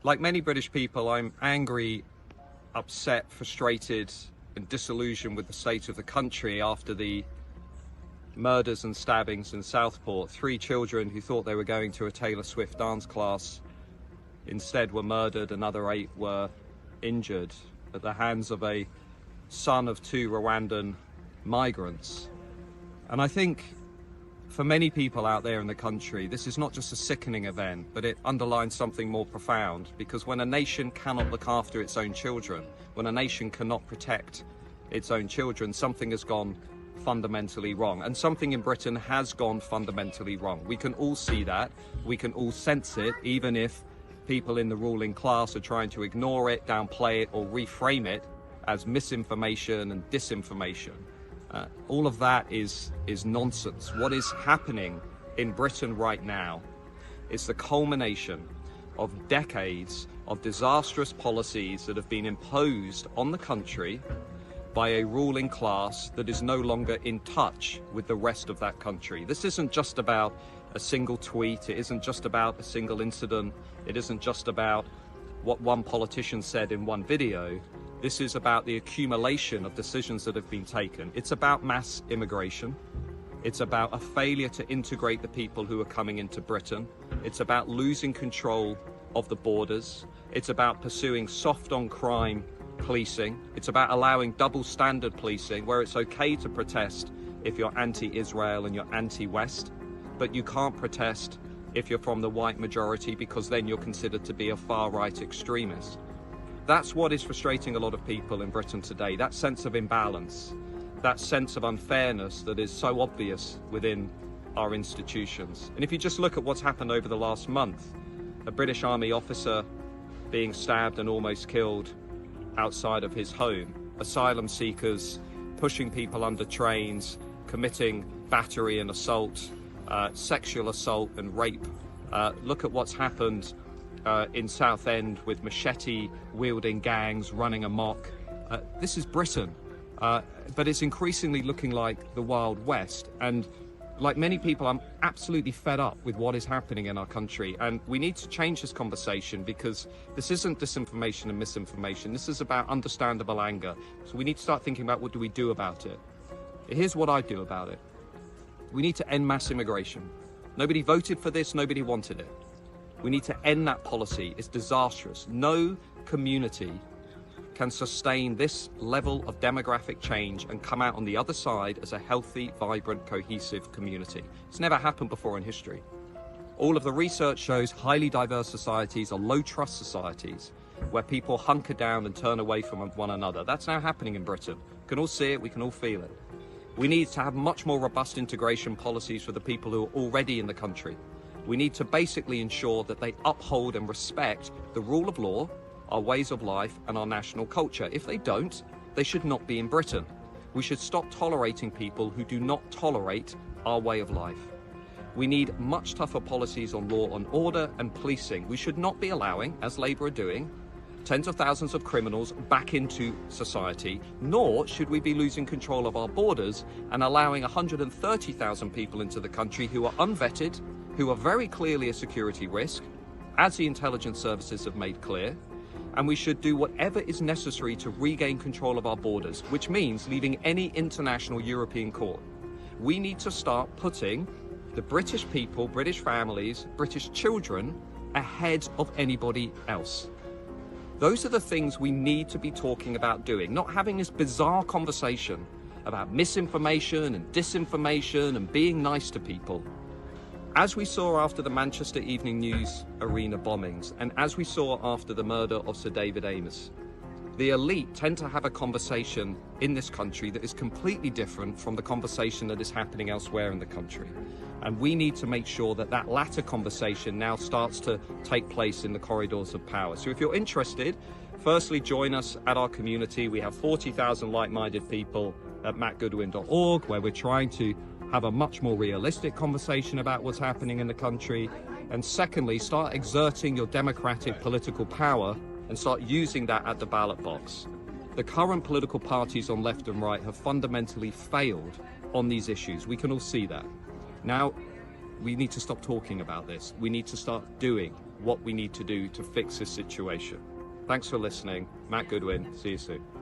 Like many British people, I'm angry, upset, frustrated and disillusioned with the state of the country after the murders and stabbings in Southport. 3 children who thought they were going to a Taylor Swift dance class instead were murdered. Another 8 were injured at the hands of a son of 2 Rwandan migrants. And I think for many people out there in the country, this is not just a sickening event, but it underlines something more profound. Because when a nation cannot look after its own children, when a nation cannot protect its own children, something has gone fundamentally wrong. And something in Britain has gone fundamentally wrong. We can all see that. We can all sense it, even if people in the ruling class are trying to ignore it, downplay it, or reframe it as misinformation and disinformation. All of that is nonsense. What is happening in Britain right now is the culmination of decades of disastrous policies that have been imposed on the country by a ruling class that is no longer in touch with the rest of that country. This isn't just about a single tweet. It isn't just about a single incident. It isn't just about what one politician said in one video. This is about the accumulation of decisions that have been taken. It's about mass immigration. It's about a failure to integrate the people who are coming into Britain. It's about losing control of the borders. It's about pursuing soft on crime policing. It's about allowing double standard policing, where it's okay to protest if you're anti-Israel and you're anti-West, but you can't protest if you're from the white majority, because then you're considered to be a far-right extremist. That's what is frustrating a lot of people in Britain today, that sense of imbalance, that sense of unfairness that is so obvious within our institutions. And if you just look at what's happened over the last month, a British Army officer being stabbed and almost killed outside of his home, asylum seekers pushing people under trains, committing battery and assault, sexual assault and rape. Look at what's happened in Southend with machete-wielding gangs running amok. This is Britain, but it's increasingly looking like the Wild West. And like many people, I'm absolutely fed up with what is happening in our country. And we need to change this conversation, because this isn't disinformation and misinformation. This is about understandable anger. So we need to start thinking about, what do we do about it? Here's what I do about it. We need to end mass immigration. Nobody voted for this, nobody wanted it. We need to end that policy. It's disastrous. No community can sustain this level of demographic change and come out on the other side as a healthy, vibrant, cohesive community. It's never happened before in history. All of the research shows highly diverse societies are low-trust societies, where people hunker down and turn away from one another. That's now happening in Britain. We can all see it, we can all feel it. We need to have much more robust integration policies for the people who are already in the country. We need to basically ensure that they uphold and respect the rule of law, our ways of life, and our national culture. If they don't, they should not be in Britain. We should stop tolerating people who do not tolerate our way of life. We need much tougher policies on law and order and policing. We should not be allowing, as Labour are doing, tens of thousands of criminals back into society, nor should we be losing control of our borders and allowing 130,000 people into the country who are unvetted, who are very clearly a security risk, as the intelligence services have made clear. And we should do whatever is necessary to regain control of our borders, which means leaving any international European court. We need to start putting the British people, British families, British children ahead of anybody else. Those are the things we need to be talking about doing, not having this bizarre conversation about misinformation and disinformation and being nice to people. As we saw after the Manchester Evening News arena bombings, and as we saw after the murder of Sir David Amess, the elite tend to have a conversation in this country that is completely different from the conversation that is happening elsewhere in the country. And we need to make sure that that latter conversation now starts to take place in the corridors of power. So if you're interested, firstly, join us at our community. We have 40,000 like-minded people at mattgoodwin.org, where we're trying to have a much more realistic conversation about what's happening in the country. And secondly, start exerting your democratic political power and start using that at the ballot box. The current political parties on left and right have fundamentally failed on these issues. We can all see that. Now, we need to stop talking about this. We need to start doing. what we need to do to fix this situation. Thanks for listening. Matt Goodwin. See you soon.